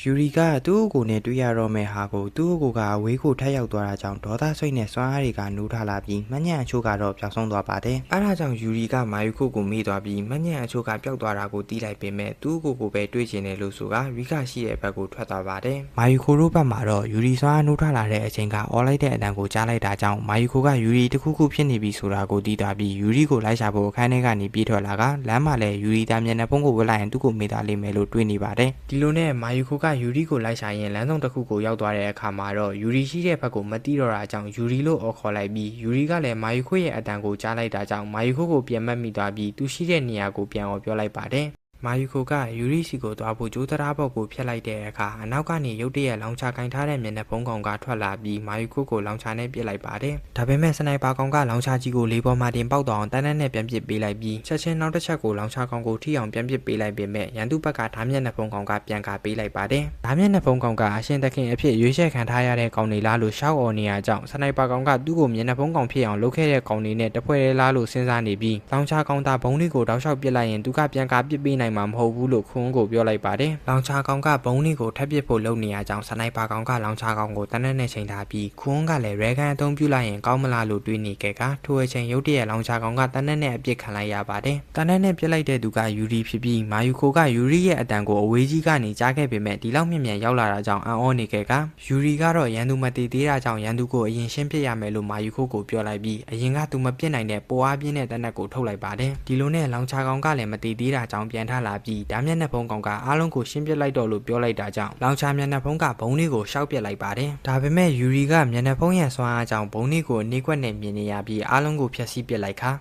ယူရီကသူ့ကိုနဲ့တွေ့ရတော့မဲ့ဟာကိုသူ့ကိုကဝေးကိုထပ်ရောက်သွားတာကြောင့်ဒေါသစိတ်နဲ့စွမ်းအားတွေကနိုးထလာပြီးမညံ့အချို့ကတော့ပျောက်ဆုံးသွားပါတယ်။အဲဒါကြောင့်ယူရီကမာယူခိုကိုမေ့သွားပြီးမညံ့အချို့ကပျောက်သွားတာကိုတီးလိုက်ပေမဲ့သူ့ကိုပဲတွေးချင်တယ်လို့ဆိုကရီကရှိတဲ့ဘက်ကိုထွက်သွားပါတယ်။မာယူခိုတို့ဘက်မှာတော့ယူရီစွမ်းအားနိုးထလာတဲ့အချိန်ကအော်လိုက်တဲ့အတန်ကိုကြားလိုက်တာကြောင့်မာယူခိုကယူရီတစ်ခုခုဖြစ်နေပြီဆိုတာကိုတီးသွားပြီးယူရီကိုလိုက်ရှာဖို့အခန်းထဲကနေပြေးထွက်လာကလမ်းမှာလည်းယူရီတာမျက်နှာဖုံးကိုဝတ်လိုက်ရင်သူ့ကိုမေ့သားလိမ့်မယ်လို့တွေးနေပါတယ်။ဒီလိုနဲ့မာယူခိုကယူရီကိုလိုက်ရှာရင်လမ်းဆုံးတစ်ခုကိုရောက်သွားတဲ့အခါမှာတော့ယူရီရှိတဲ့ဘက်ကိုမတီးတော့တာကြောင့်ယူရီလို့အော်ခေါ်လိုက်ပြီးယူရီကလည်းမာယူခိုရဲ့အတန်ကိုကြားလိုက်တာကြောင့်မာယူခိုကိုပြန်မှတ်မိသွားပြီးသူရှိတဲ့နေရာကိုပြန်အော်ပြောလိုက်ပါတယ်။မာယူခိုကယူရီစီကိုသွားဖို့ကြိုးတရားဘောက်ကိုဖျက်လိုက်တဲ့အခါအနောက်ကနေရုတ်တရက်လောင်ချကင်ထားတဲ့မျက်နှာဖုံးကောင်ကထွက်လာပြီးမာယူခိုကိုလောင်ချနဲ့ပစ်လိုက်ပါတယ်။ဒါပေမဲ့စနိုက်ပါကောင်ကလောင်ချကြီးကိုလေးပေါ်မှာတင်ပေါက်တော့အောင်တန်းတန်းနဲ့ပြန်ပစ်ပေးလိုက်ပြီးချက်ချင်းနောက်တစ်ချက်ကိုလောင်ချကောင်ကိုထိအောင်ပြန်ပစ်ပေးလိုက်ပေမဲ့ရန်သူဘက်ကဓာမျက်နှာဖုံးကောင်ကပြန်ကာပေးလိုက်ပါတယ်။ဓာမျက်နှာဖုံးကောင်ကအရှင်သခင်အဖြစ်ရွေးချယ်ခံထားရတဲ့ကောင်တွေလားလို့ရှောက်အော်နေရကြောင်းစနိုက်ပါကောင်ကသူ့ကိုမျက်နှာဖုံးကောင်ဖြစ်အောင်လုပ်ခဲ့တဲ့ကောင်တွေနဲ့တပွဲလားလို့စဉ်းစားနေပြီးလောင်ချကောင်တာဘုံလေးကိုတောက်လျှောက်ပစ်လိုက်ရင်သူကပြန်ကာပစ်ပေးနိုင်မှာမဟုတ်ဘူးလို့ခွန်းကိုပြောလိုက်ပါတယ်။လောင်ချာကောင်ကဘုံလေးကိုထပ်ပစ်ဖို့လုပ်နေရကြောင်းစနိုက်ပါကောင်ကလောင်ချာကောင်ကိုတနက်နဲ့ချိန်ထားပြီးခွန်းကလည်းရဲကန်အသုံးပြုလိုက်ရင်ကောင်းမလားလို့တွေးနေခဲ့ကထိုအချိန်ရုတ်တရက်လောင်ချာကောင်ကတနက်နဲ့အပြစ်ခံလိုက်ရပါတယ်။တနက်နဲ့ပြစ်လိုက်တဲ့သူကယူရီဖြစ်ပြီးမာယူခိုကယူရီရဲ့အတန်ကိုအဝေးကြီးကနေကြားခဲ့ပေမဲ့ဒီလောက်မြင့်မြန်ရောက်လာတာကြောင့်အံ့ဩနေခဲ့ကယူရီကတော့ရန်သူမတည်သေးတာကြောင့်ရန်သူကိုအရင်ရှင်းပစ်ရမယ်လို့မာယူခိုကိုပြောလိုက်ပြီးအရင်ကသူမပစ်နိုင်တဲ့ပိုအားပြင်းတဲ့တနက်ကိုထုတ်လိုက်ပါတယ်။ဒီလိုနဲ့လောင်ချာကောင်ကလည်းမတည်သေးတာကြောင့်ပြန်ထလာပြီးဓာမျက်နှာဖုံးကောင်ကအားလုံးကိုရှင်းပစ်လိုက်တော့လို့ပြောလိုက်တာကြောင့်လောင်ချာမျက်နှာဖုံးကဘုံလေးကိုရှောက်ပစ်လိုက်ပါတယ်။ဒါပေမဲ့ယူရီကမျက်နှာဖုံးရဲ့စွမ်းအားကြောင့်ဘုံလေးကိုအနှေးကွက်နဲ့မြင်နေရပြီးအားလုံးကိုဖျက်ဆီးပစ်လိုက်ခါ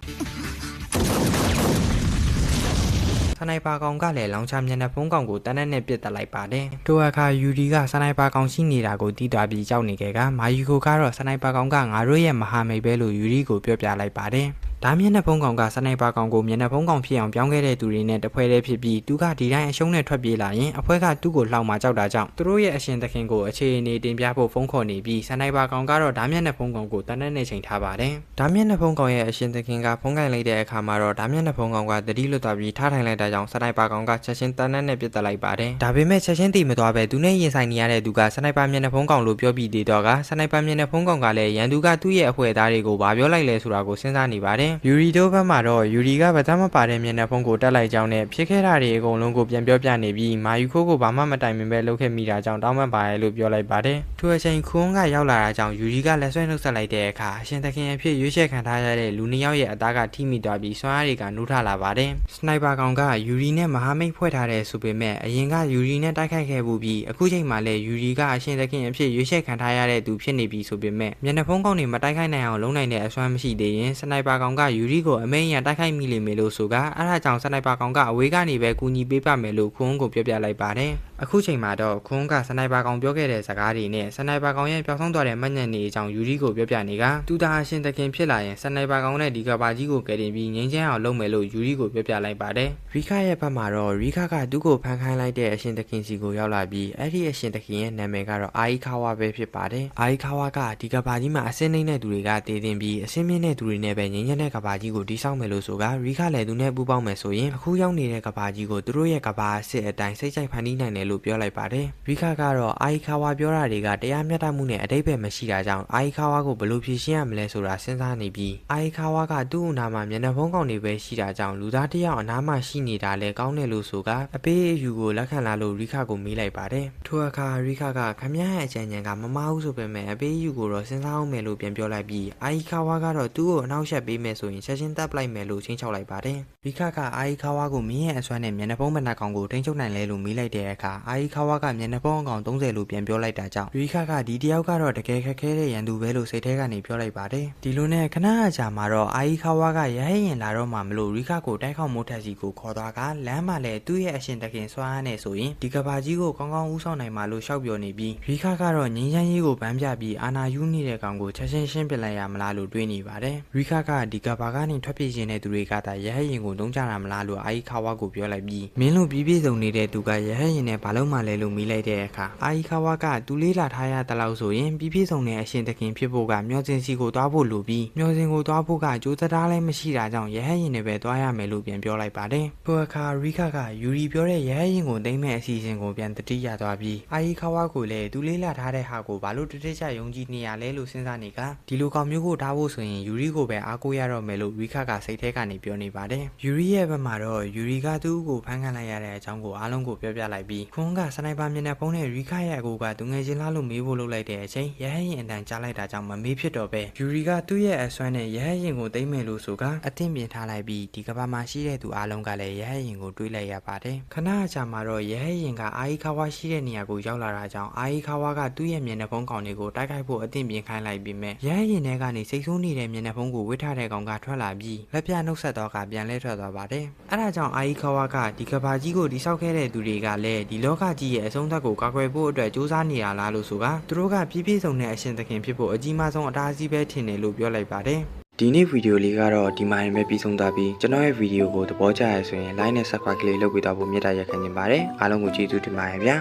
စနိုက်ပါကောင်ကလည်းလောင်ချမျက်နှာဖုံးကောင်ကိုတနက်နဲ့ပစ်တက်လိုက်ပါတယ်။ထိုအခါယူရီကစနိုက်ပါကောင်ရှိနေတာကိုတီးသွားပြီးကြောက်နေခဲ့ကမာယူခိုကတော့စနိုက်ပါကောင်ကငါတို့ရဲ့မဟာမိတ်ပဲလို့ယူရီကိုပြောပြလိုက်ပါတယ်။ဒါမျက်နှာဖုံးကောင်ကစနိုက်ပါကောင်ကိုမျက်နှာဖုံးကောင်ဖြစ်အောင်ပြောင်းခဲ့တဲ့သူတွေနဲ့တဖွဲတည်းဖြစ်ပြီးသူကဒီတိုင်းအရှုံးနဲ့ထွက်ပြေးလာရင်အဖွဲကသူ့ကိုလှောက်မှာကြောက်တာကြောင့်သူတို့ရဲ့အရှင်သခင်ကိုအခြေအနေတင်ပြဖို့ဖုန်းခေါ်နေပြီးစနိုက်ပါကောင်ကတော့ဒါမျက်နှာဖုံးကောင်ကိုတနက်နဲ့ချိန်ထားပါတယ်။ဒါမျက်နှာဖုံးကောင်ရဲ့အရှင်သခင်ကဖုန်းကင်လိုက်တဲ့အခါမှာတော့ဒါမျက်နှာဖုံးကောင်ကတတိလွတ်သွားပြီးထားထိုင်လိုက်တာကြောင့်စနိုက်ပါကောင်ကချက်ချင်းတနက်နဲ့ပစ်တက်လိုက်ပါတယ်။ဒါပေမဲ့ချက်ချင်းတည်မသွားပဲသူနဲ့ရင်ဆိုင်နေရတဲ့သူကစနိုက်ပါမျက်နှာဖုံးကောင်လို့ပြောပြီးသေးတော့ကစနိုက်ပါမျက်နှာဖုံးကောင်ကလည်းရန်သူကသူ့ရဲ့အဖွဲသားတွေကိုဘာပြောလိုက်လဲဆိုတာကိုစဉ်းစားနေပါတယ်။ယူရီတိုဘက်မှာတော့ယူရီကဗဒမပါတဲ့မျက်နှာဖုံးကိုတက်လိုက်ကြောင်းနဲ့ဖြစ်ခဲ့တာတွေအကုန်လုံးကိုပြန်ပြောပြနေပြီးမာယူခိုကိုဘာမှမတိုင်ပင်ပဲလုပ်ခဲ့မိတာကြောင့်တောင်းပန်ပါရဲ့လို့ပြောလိုက်ပါတယ်။ထိုအချိန်ခွန်းကရောက်လာတာကြောင့်ယူရီကလက်ဆွဲနှုတ်ဆက်လိုက်တဲ့အခါအရှင်သခင်အဖြစ်ရွေးချယ်ခံထားရတဲ့လူနှစ်ယောက်ရဲ့အသားကထိမိသွားပြီးစွမ်းအားတွေကနိုးထလာပါတယ်။စနိုက်ပါကောင်ကယူရီနဲ့မဟာမိတ်ဖွဲ့ထားတဲ့ဆိုပေမဲ့အရင်ကယူရီနဲ့တိုက်ခိုက်ခဲ့မှုပြီးအခုချိန်မှာလည်းယူရီကအရှင်သခင်အဖြစ်ရွေးချယ်ခံထားရတဲ့သူဖြစ်နေပြီဆိုပေမဲ့မျက်နှာဖုံးကောင်တွေမတိုက်ခိုက်နိုင်အောင်လုပ်နိုင်တဲ့အစွမ်းမရှိသေးရင်စနိုက်ပါကောင်ကယူရီကိုအမိန့်ရတိုက်ခိုက်မိလိမ့်မယ်လို့ဆိုကအဲ့ဒါကြောင့်စနိုက်ပါကောင်ကအဝေးကနေပဲကူညီပေးပါမယ်လို့ခွန်းကိုပြောပြလိုက်ပါတယ်။အခုချိန်မှာတော့ခွန်းကစနိုက်ပါကောင်ပြောခဲ့တဲ့စကားတွေနဲ့စနိုက်ပါကောင်ရဲ့ပျောက်ဆုံးသွားတဲ့မှတ်ညံနေအကြောင်းယူရီကိုပြောပြနေကသူတာအရှင်သခင်ဖြစ်လာရင်စနိုက်ပါကောင်နဲ့ဒီကဘာကြီးကိုကယ်တင်ပြီးငြိမ်းချမ်းအောင်လုပ်မယ်လို့ယူရီကိုပြောပြလိုက်ပါတယ်။ရီခရဲ့ဘက်မှာတော့ရီခကသူ့ကိုဖန်ခိုင်းလိုက်တဲ့အရှင်သခင်စီကိုရောက်လာပြီးအဲ့ဒီအရှင်သခင်ရဲ့နာမည်ကတော့အာယီခါဝါပဲဖြစ်ပါတယ်။အာယီခါဝါကဒီကဘာကြီးမှာအစင်းနှိမ့်တဲ့သူတွေကတည်တင်ပြီးအစင်းမြင့်တဲ့သူတွေနဲ့ပဲငြိမ်းချမ်းတဲ့ကဘာကြီးကိုတိစောက်မယ်လို့ဆိုကရီခလည်းသူနဲ့ပူးပေါင်းမယ်ဆိုရင်အခုရောက်နေတဲ့ကဘာကြီးကိုသူတို့ရဲ့ကဘာအစ်စ်အတိုင်းစိတ်ကြိုက်ဖန်တီးနိုင်တယ်လို့ပြောလိုက်ပါတယ်။ရီခကတော့အာယီခါဝါပြောတာတွေကတရားမျှတမှုနဲ့အတိတ်ပဲမရှိတာကြောင့်အာယီခါဝါကိုဘယ်လိုဖြေရှင်းရမလဲဆိုတာစဉ်းစားနေပြီးအာယီခါဝါကသူ့အနာမှာမျက်နှာဖုံးကောင်တွေပဲရှိတာကြောင့်လူသားတစ်ယောက်အနာမှာရှိနေတာလဲကောင်းတယ်လို့ဆိုကအပေးအယူကိုလက်ခံလာလို့ရီခကိုမေးလိုက်ပါတယ်။ထိုအခါရီခကခမည်းရဲ့အကြံဉာဏ်ကမမဟုတ်ဆိုပေမဲ့အပေးအယူကိုတော့စဉ်းစားအောင်မယ်လို့ပြန်ပြောလိုက်ပြီးအာယီခါဝါကတော့သူ့ကိုအနှောက်အယှက်ပေးမယ်ဆိုရင်ချက်ချင်းတပ်ပလိုက်မယ်လို့ချင်းချောက်လိုက်ပါတယ်။ရီခကအာယီခါဝါကိုမင်းရဲ့အစွမ်းနဲ့မျက်နှာဖုံးမနှာကောင်ကိုထိန်းချုပ်နိုင်လဲလို့မေးလိုက်တဲ့အခါအာယီခါဝါကမျက်နှာဖုံးအကောင်30လို့ပြန်ပြောလိုက်တာကြောင့်ရီခကဒီတယောက်ကတော့တကယ်ခက်ခဲတဲ့ရန်သူပဲလို့စိတ်ထဲကနေပြောလိုက်ပါတယ်။ဒီလိုနဲ့ခဏအကြာမှာတော့အာယီခါဝါကရဟရင်လာတော့မှမလို့ရီခကိုတိုက်ခေါက်မိုးထက်စီကိုခေါ်သွားကလမ်းမှာလည်းသူ့ရဲ့အရှင်တခင်စွမ်းအားနဲ့ဆိုရင်ဒီကဘာကြီးကိုကောင်းကောင်းဦးဆောင်နိုင်မှာလို့ရှောက်ပြောနေပြီးရီခကတော့ငင်းချမ်းရေးကိုဗန်းပြပြီးအာနာယူနေတဲ့ကောင်ကိုချက်ချင်းရှင်းပစ်လိုက်ရမလားလို့တွေးနေပါတယ်။ရီခကဒီကဘာကနေထွက်ပြေးခြင်းတဲ့သူတွေကသာရဟရင်ကိုတုံးကြတာမလားလို့အာယီခါဝါကိုပြောလိုက်ပြီးမင်းတို့ပြီးပြည့်စုံနေတဲ့သူကရဟရင်နဲ့ဘာ ဘာလို့မှလဲလို့မေးလိုက်တဲ့အခါအာဟီခါဝါကသူလေးလာထားရတဲ့လောက်ဆိုရင်ပြည့်စုံတဲ့အရှင်သခင်ဖြစ်ဖို့ကမျောစင်စီကိုသွားဖို့လိုပြီးမျောစင်ကိုသွားဖို့ကကြိုးစားလည်းမရှိတာကြောင့်ရဟတ်ရင်တွေပဲသွားရမယ်လို့ပြန်ပြောလိုက်ပါတယ်။ထိုအခါရီခါကယူရီပြောတဲ့ရဟတ်ရင်ကိုသိမ်းမဲ့အစီအစဉ်ကိုပြန်တတိယသွားပြီးအာဟီခါဝါကိုလည်းသူလေးလာထားတဲ့ဟာကိုဘာလို့တတိယယုံကြည်နေရလဲလို့စဉ်းစားနေကဒီလိုကောင်မျိုးကိုထားဖို့ဆိုရင်ယူရီကိုပဲအားကိုးရတော့မယ်လို့ရီခါကစိတ်ထဲကနေပြောနေပါတယ်။ယူရီရဲ့ဘက်မှာတော့ယူရီကသူ့ကိုဖမ်းခံလိုက်ရတဲ့အကြောင်းကိုအားလုံးကိုပြောပြလိုက်ပြီးခွန်းကစနိုက်ပါမျက်နှာဖုံးနဲ့ရီခါရဲ့အကူကသူငယ်ချင်းလားလို့မေးဖို့လုပ်လိုက်တဲ့အချိန်ရဟတ်ရင်အတန်ကြားလိုက်တာကြောင့်မမေးဖြစ်တော့ပဲယူရီကသူ့ရဲ့အစွမ်းနဲ့ရဟတ်ရင်ကိုသိမ်းမယ်လို့ဆိုကအသင့်ပြင်ထားလိုက်ပြီးဒီကဘာမှာရှိတဲ့သူအားလုံးကလည်းရဟတ်ရင်ကိုတွေးလိုက်ရပါတယ်ခဏအကြာမှာတော့ရဟတ်ရင်ကအာဟီခါဝါရှိတဲ့နေရာကိုရောက်လာတာကြောင့်အာဟီခါဝါကသူ့ရဲ့မျက်နှာဖုံးကောင်တွေကိုတိုက်ခိုက်ဖို့အသင့်ပြင်ခိုင်းလိုက်ပြီးမြဲရဟတ်ရင်ထဲကနေစိတ်ဆိုးနေတဲ့မျက်နှာဖုံးကိုဝစ်ထားတဲ့ကောင်ကထွက်လာပြီးလက်ပြနှုတ်ဆက်တော့ကပြန်လဲထွက်သွားပါတယ်အဲ့ဒါကြောင့်အာဟီခါဝါကဒီကဘာကြီးကိုတိဆောက်ခဲ့တဲ့သူတွေကလည်းဒီလောကကြီးရဲ့အဆုံးသတ်ကိုကာကွယ်ဖို့အတွက်စူးစမ်းနေရလားလို့ဆိုကသူတို့ကပြည့်စုံတဲ့အရှင်သခင်ဖြစ်ဖို့အကြီးမားဆုံးအတားအဆီးပဲထင်တယ်လို့ပြောလိုက်ပါတယ်ဒီနေ့ဗီဒီယိုလေးကတော့ဒီမှာပဲပြီးဆုံးသွားပြီးကျွန်တော်ရဲ့ဗီဒီယိုကိုသဘောကျရဆိုရင် like နဲ့ subscribe ကလေးလုပ်ပေးတော့ဖို့မေတ္တာရပ်ခံချင်ပါတယ်အားလုံးကိုကျေးဇူးတင်ပါတယ်ဗျာ